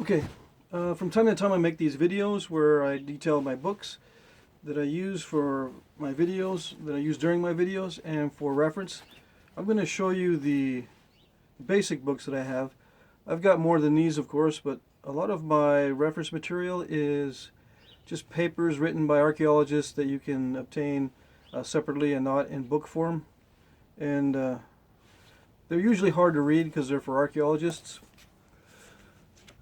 Okay, from time to time I make these videos where I detail my books that I use for my videos, that I use during my videos, and for reference. I'm going to show you the basic books that I have. I've got more than these, of course, but a lot of my reference material is just papers written by archaeologists that you can obtain separately and not in book form. And they're usually hard to read because they're for archaeologists.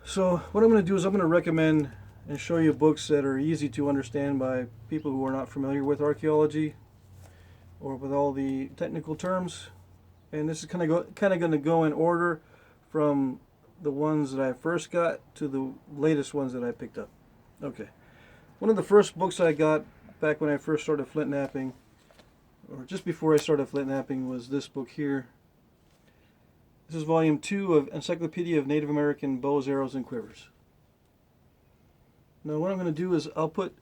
So what I'm going to do is I'm going to recommend and show you books that are easy to understand by people who are not familiar with archaeology or with all the technical terms. And this is kind of going to go in order from the ones that I first got to the latest ones that I picked up. Okay. One of the first books I got back when I first started flint knapping, or just before I started flint knapping, was this book here. This is volume 2 of Encyclopedia of Native American Bows, Arrows, and Quivers. Now what I'm going to do is I'll put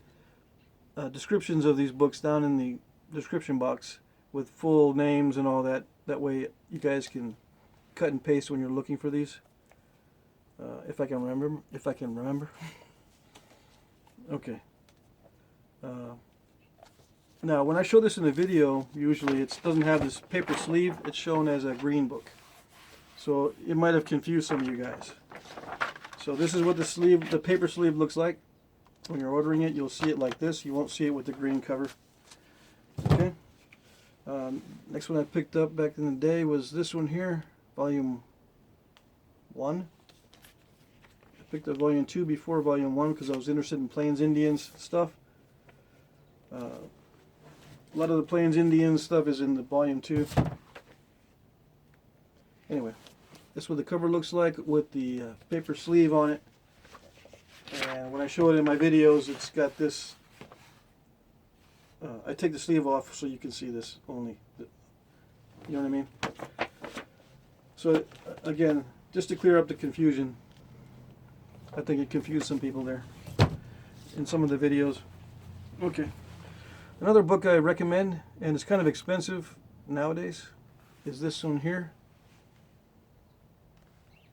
descriptions of these books down in the description box with full names and all that. That way you guys can cut and paste when you're looking for these. If I can remember. Okay. Now when I show this in the video, usually it doesn't have this paper sleeve. It's shown as a green book. So it might have confused some of you guys. So this is what the paper sleeve looks like. When you're ordering it, you'll see it like this. You won't see it with the green cover. Okay. Next one I picked up back in the day was this one here, volume 1. I picked up volume 2 before volume 1 because I was interested in Plains Indians stuff. A lot of the Plains Indian stuff is in the volume 2. Anyway, this is what the cover looks like with the paper sleeve on it. And when I show it in my videos, it's got this. I take the sleeve off so you can see this only. You know what I mean? So again, just to clear up the confusion, I think it confused some people there in some of the videos. Okay. Another book I recommend, and it's kind of expensive nowadays, is this one here.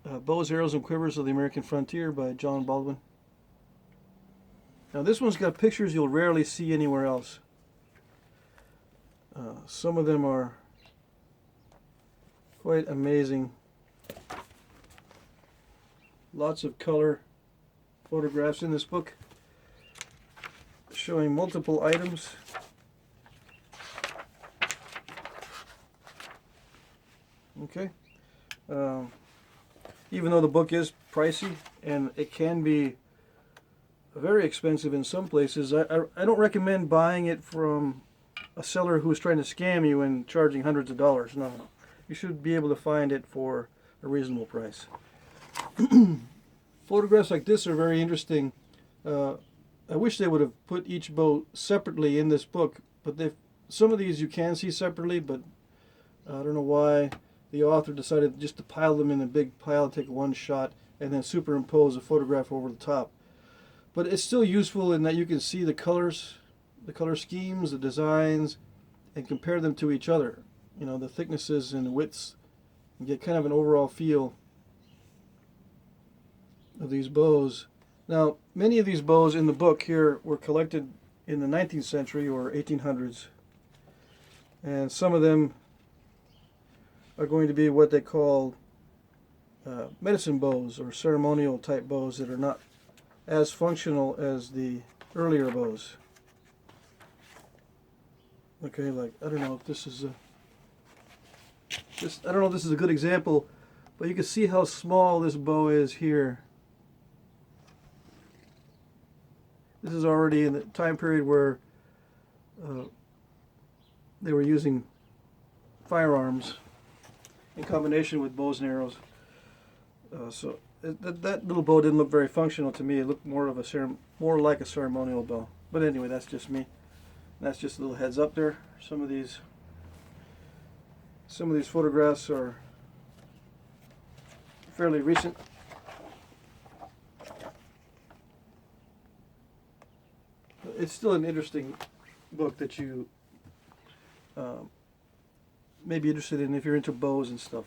Bows, Arrows, and Quivers of the American Frontier by John Waldman. Now this one's got pictures you'll rarely see anywhere else. Some of them are quite amazing. Lots of color photographs in this book showing multiple items. Okay. Even though the book is pricey and it can be very expensive in some places, I don't recommend buying it from a seller who's trying to scam you and charging hundreds of dollars. No, you should be able to find it for a reasonable price. Photographs like this are very interesting. I wish they would have put each bow separately in this book, but some of these you can see separately, but I don't know why the author decided just to pile them in a big pile, take one shot, and then superimpose a photograph over the top. But it's still useful in that you can see the colors, the color schemes, the designs, and compare them to each other. You know, the thicknesses and the widths, and get kind of an overall feel of these bows. Now, many of these bows in the book here were collected in the 19th century or 1800s. And some of them are going to be what they call medicine bows or ceremonial type bows that are not as functional as the earlier bows. Okay, like I don't know if this is I don't know if this is a good example, but you can see how small this bow is here. This is already in the time period where they were using firearms in combination with bows and arrows. So that little bow didn't look very functional to me. It looked more like a ceremonial bow. But anyway, that's just me. That's just a little heads up there. Some of these photographs are fairly recent. It's still an interesting book that you may be interested in if you're into bows and stuff,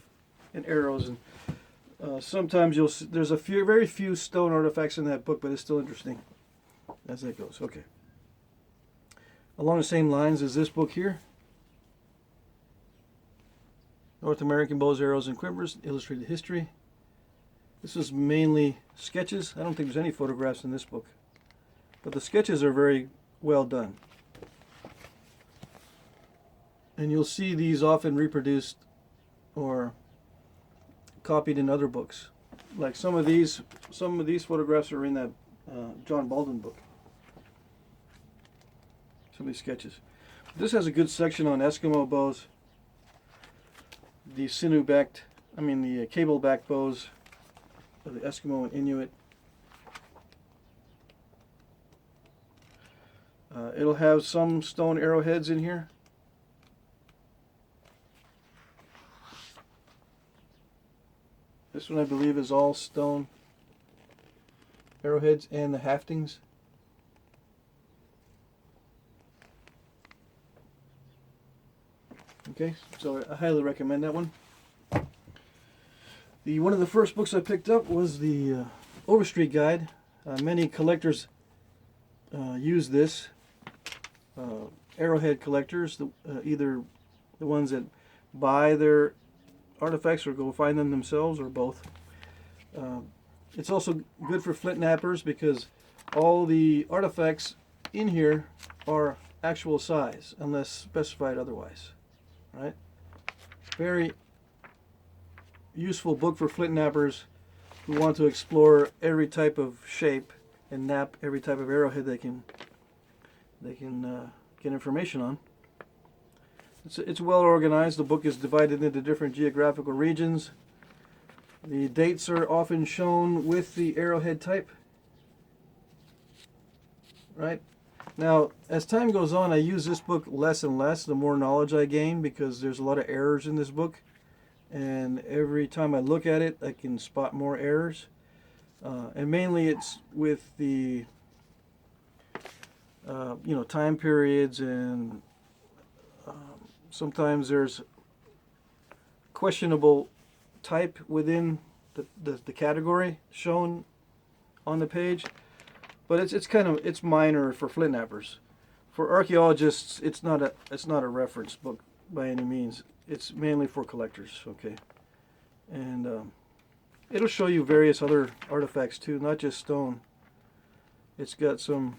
and arrows and Sometimes there's very few stone artifacts in that book, but it's still interesting as that goes. Okay. Along the same lines as this book here, North American Bows, Arrows, and Quivers, Illustrated History. This is mainly sketches. I don't think there's any photographs in this book, but the sketches are very well done. And you'll see these often reproduced or copied in other books. Like some of these photographs are in that John Baldwin book. Some of these sketches. This has a good section on Eskimo bows, the the cable-backed bows of the Eskimo and Inuit. It'll have some stone arrowheads in here. This one I believe is all stone arrowheads and the haftings. Okay, so I highly recommend that one. One of the first books I picked up was the Overstreet Guide. Many collectors use this. Arrowhead collectors, either the ones that buy their artifacts or go find them themselves, or both. It's also good for Flintknappers because all the artifacts in here are actual size unless specified otherwise. Right? Very useful book for Flintknappers who want to explore every type of shape and knap every type of arrowhead they can get information on. It's well organized. The book is divided into different geographical regions. The dates are often shown with the arrowhead type. Right? Now, as time goes on, I use this book less and less the more knowledge I gain, because there's a lot of errors in this book. And every time I look at it, I can spot more errors. And mainly it's with the time periods, and sometimes there's questionable type within the category shown on the page. But it's minor for Flintknappers. For archaeologists, it's not a reference book by any means. It's mainly for collectors. Okay, and it'll show you various other artifacts too, not just stone. It's got some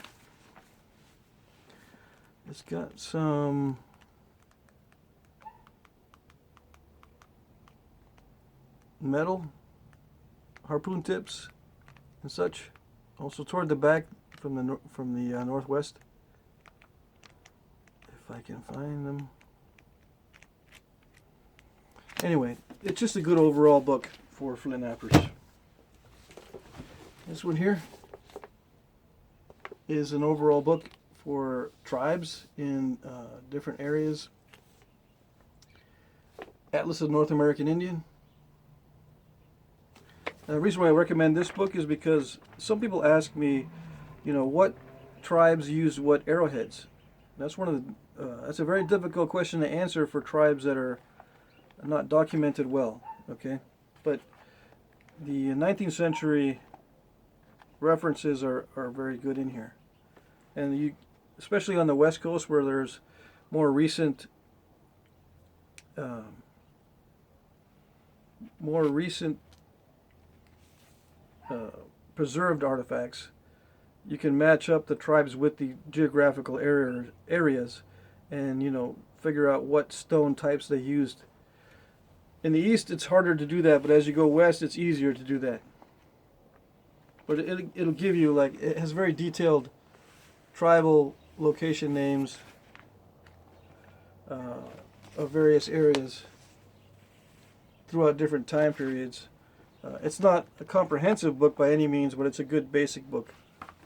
metal, harpoon tips, and such. Also toward the back from the northwest, if I can find them. Anyway, it's just a good overall book for Flintknappers. This one here is an overall book for tribes in different areas. Atlas of North American Indian. The reason why I recommend this book is because some people ask me, what tribes use what arrowheads. That's that's a very difficult question to answer for tribes that are not documented well. Okay, but the 19th century references are very good in here, and especially on the West Coast where there's more recent preserved artifacts, you can match up the tribes with the geographical areas and figure out what stone types they used. In the east it's harder to do that, but as you go west it's easier to do that. But it'll give you, it has very detailed tribal location names of various areas throughout different time periods. It's not a comprehensive book by any means, but it's a good basic book.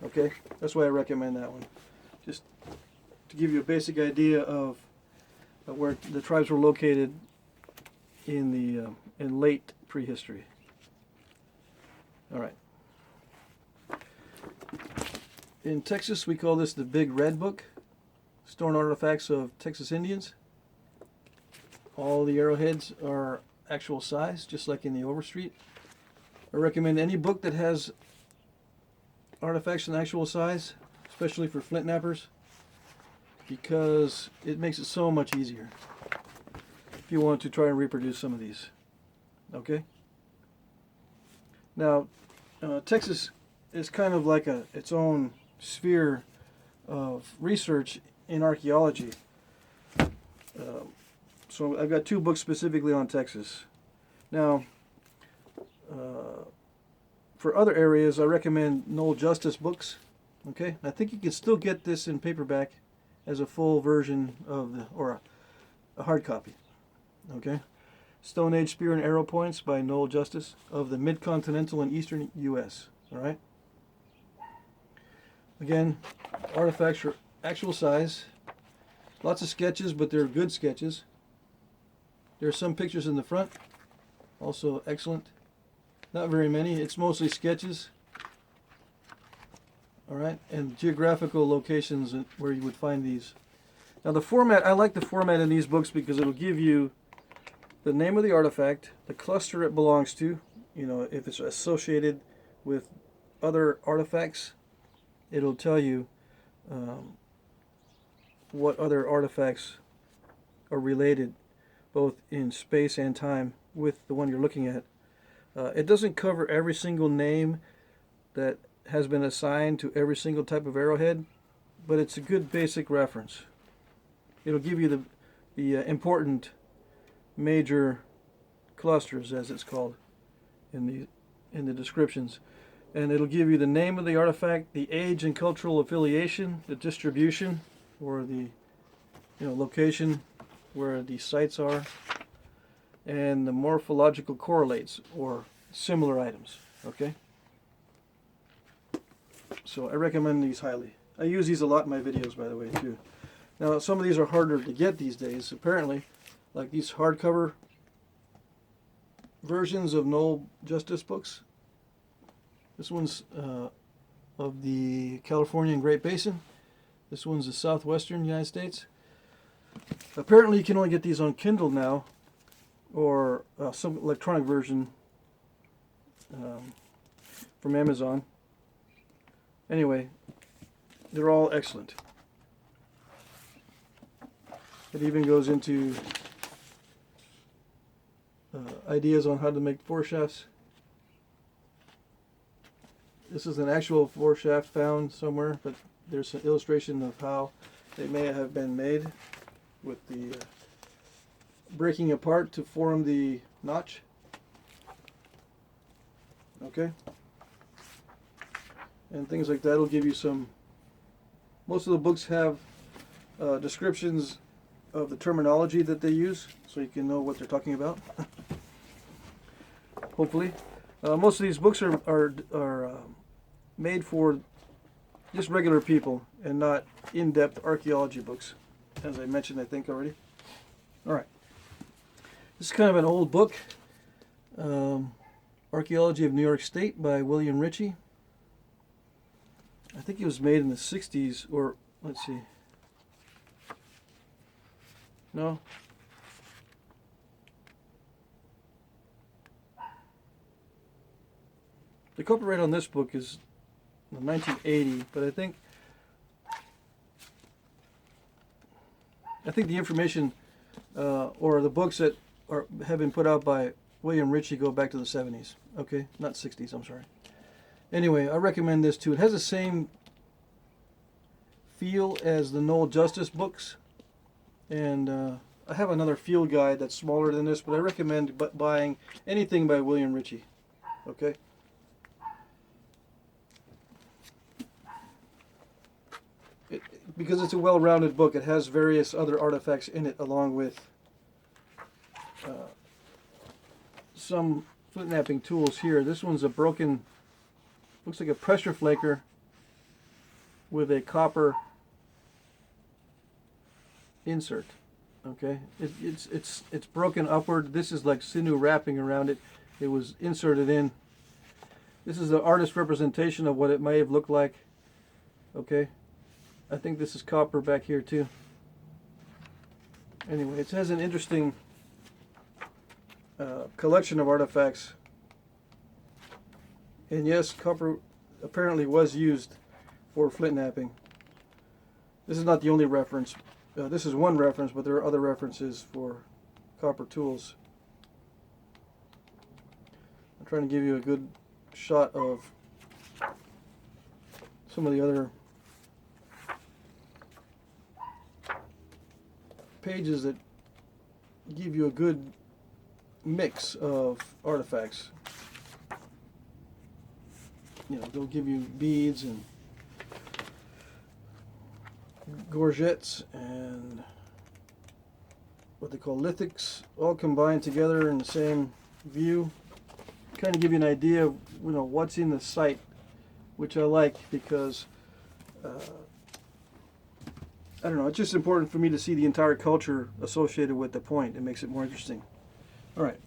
Okay, that's why I recommend that one. Just to give you a basic idea of where the tribes were located in late prehistory. All right. In Texas, we call this the Big Red Book, Stone Artifacts of Texas Indians. All the arrowheads are actual size, just like in the Overstreet. I recommend any book that has artifacts in actual size, especially for Flintknappers, because it makes it so much easier if you want to try and reproduce some of these. Okay? Now, Texas is kind of like its own sphere of research in archaeology. So I've got 2 books specifically on Texas. Now, for other areas, I recommend Noel Justice books. Okay, I think you can still get this in paperback as a full version of or a hard copy. Okay, Stone Age Spear and Arrow Points by Noel Justice of the Midcontinental and Eastern U.S. All right. Again, artifacts are actual size. Lots of sketches, but they're good sketches. There are some pictures in the front, also excellent. Not very many. It's mostly sketches. All right, and geographical locations where you would find these. Now the format, I like the format in these books because it'll give you the name of the artifact, the cluster it belongs to, you know, if it's associated with other artifacts, it'll tell you what other artifacts are related both in space and time with the one you're looking at. It doesn't cover every single name that has been assigned to every single type of arrowhead, but it's a good basic reference. It'll give you the important major clusters, as it's called in the descriptions, and it'll give you the name of the artifact, the age and cultural affiliation, the distribution, or the location where the sites are, and the morphological correlates or similar items. Okay, so I recommend these highly. I use these a lot in my videos, by the way, too. Now some of these are harder to get these days, apparently, like these hardcover versions of Noel Justice books. This one's of the Californian Great Basin. This one's the Southwestern United States. Apparently you can only get these on Kindle now, or some electronic version from Amazon. Anyway, they're all excellent. It even goes into ideas on how to make foreshafts. This is an actual foreshaft found somewhere, but there's an illustration of how they may have been made with the breaking apart to form the notch. Okay? And things like that will give you some. Most of the books have descriptions of the terminology that they use, so you can know what they're talking about. Hopefully. Most of these books are made for just regular people and not in-depth archaeology books, as I mentioned, I think, already. All right. This is kind of an old book, Archaeology of New York State by William Ritchie. I think it was made in the 60s, or let's see. No? The copyright on this book is 1980, but I think the information or the books that have been put out by William Ritchie go back to the 70s. Okay, not 60s, I'm sorry. Anyway, I recommend this too. It has the same feel as the Noel Justice books, and I have another field guide that's smaller than this, but I recommend buying anything by William Ritchie. Okay. Because it's a well-rounded book, it has various other artifacts in it, along with some flint knapping tools here. This one's a broken, looks like a pressure flaker with a copper insert. Okay, it's broken upward. This is like sinew wrapping around it. It was inserted in. This is the artist representation of what it may have looked like. Okay. I think this is copper back here too. Anyway, it has an interesting collection of artifacts And yes, copper apparently was used for flint knapping. This is not the only reference. This is one reference, but there are other references for copper tools. I'm trying to give you a good shot of some of the other pages that give you a good mix of artifacts. You know, they'll give you beads and gorgets and what they call lithics, all combined together in the same view. Kind of give you an idea of, you know, what's in the site, which I like because I don't know, it's just important for me to see the entire culture associated with the point. It makes it more interesting. All right.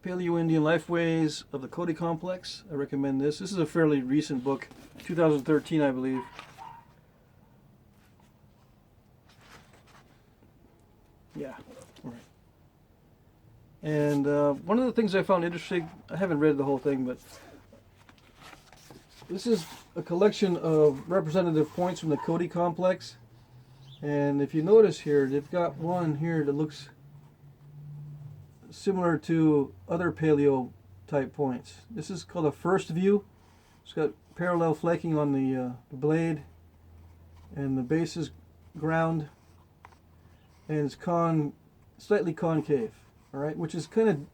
Paleo-Indian Lifeways of the Cody Complex. I recommend this. This is a fairly recent book, 2013, I believe. Yeah. All right. And one of the things I found interesting, I haven't read the whole thing, but this is a collection of representative points from the Cody Complex. And if you notice here, they've got one here that looks similar to other paleo type points. This is called a first view. It's got parallel flaking on the blade, and the base is ground, and it's slightly concave, all right, which is kind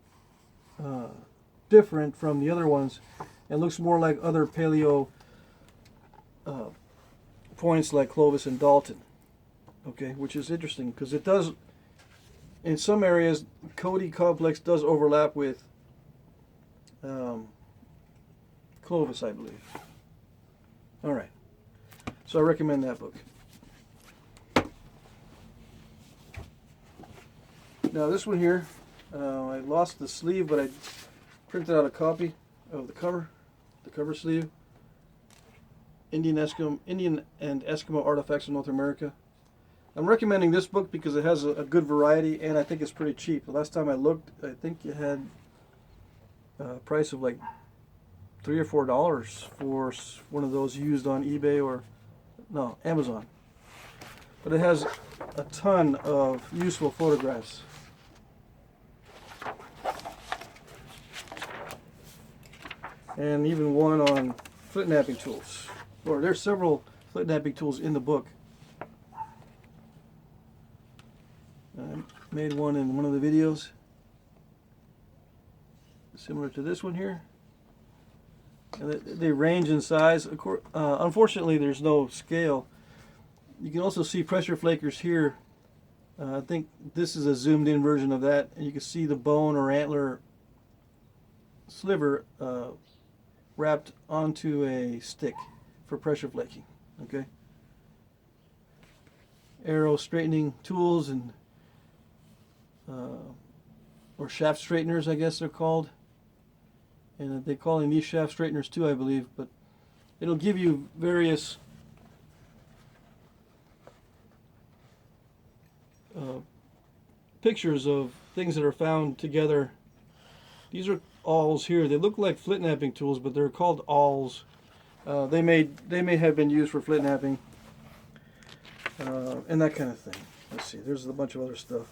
of different from the other ones. It looks more like other paleo points like Clovis and Dalton, okay, which is interesting because it does. In some areas, Cody Complex does overlap with Clovis, I believe. All right. So I recommend that book. Now this one here, I lost the sleeve, but I printed out a copy of the cover sleeve. Indian and Eskimo Artifacts of North America. I'm recommending this book because it has a good variety, and I think it's pretty cheap. The last time I looked, I think it had a price of like $3 or $4 for one of those used on eBay or no, Amazon. But it has a ton of useful photographs. And even one on flint knapping tools. Or there's several flint knapping tools in the book. I made one in one of the videos similar to this one here, and they range in size. Of course, unfortunately there's no scale. You can also see pressure flakers here. I think this is a zoomed in version of that, and you can see the bone or antler sliver wrapped onto a stick for pressure flaking. Okay, arrow straightening tools and or shaft straighteners, I guess they're called, and they're calling these shaft straighteners too, I believe. But it'll give you various pictures of things that are found together. These are awls here. They look like flint knapping tools, but they're called awls. They may have been used for flint knapping and that kind of thing. Let's see. There's a bunch of other stuff.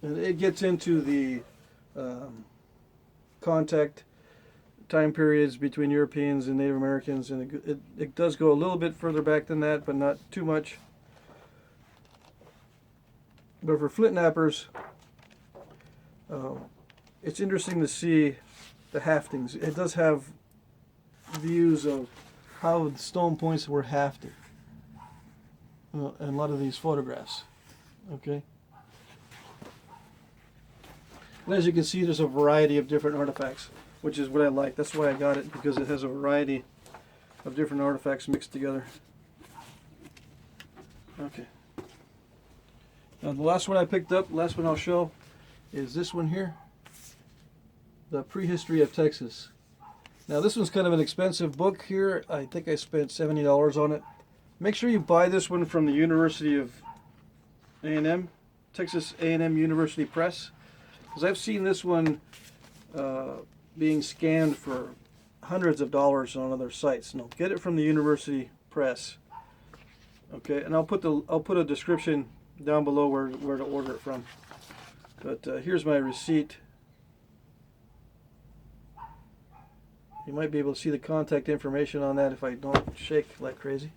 And it gets into the contact time periods between Europeans and Native Americans, and it does go a little bit further back than that, but not too much. But for flint knappers, it's interesting to see the haftings. It does have views of how the stone points were hafted in a lot of these photographs. Okay. And as you can see, there's a variety of different artifacts, which is what I like. That's why I got it, because it has a variety of different artifacts mixed together. Okay. Now the last one I picked up, last one I'll show, is this one here, the Prehistory of Texas. Now this one's kind of an expensive book here. I think I spent $70 on it. Make sure you buy this one from the University of A&M, Texas A&M University Press. because I've seen this one being scanned for hundreds of dollars on other sites. No, get it from the University Press. Okay, and I'll put a description down below where to order it from. But here's my receipt. You might be able to see the contact information on that if I don't shake like crazy.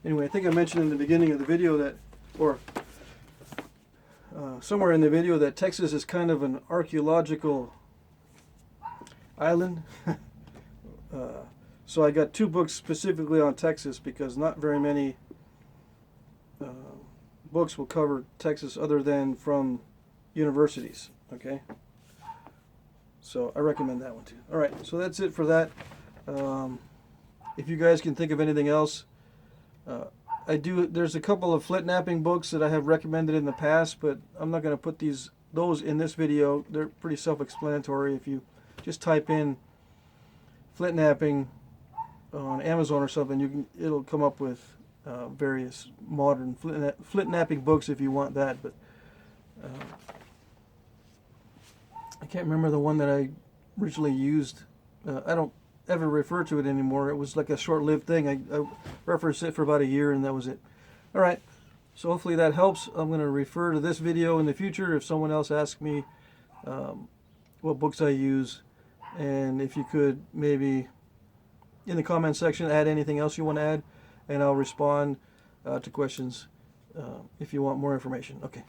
Anyway, I think I mentioned in the beginning of the video that, or somewhere in the video, that Texas is kind of an archaeological island. So I got 2 books specifically on Texas because not very many books will cover Texas other than from universities. Okay, so I recommend that one too. All right, so that's it for that. If you guys can think of anything else, there's a couple of flint napping books that I have recommended in the past, but I'm not going to put those in this video. They're pretty self-explanatory. If you just type in flint napping on Amazon or something, it'll come up with various modern flint napping books if you want that. But I can't remember the one that I originally used. I don't ever refer to it anymore. It was like a short-lived thing. I referenced it for about a year and that was it. All right, so hopefully that helps. I'm going to refer to this video in the future if someone else asks me what books I use, and if you could maybe in the comment section add anything else you want to add, and I'll respond to questions if you want more information. Okay.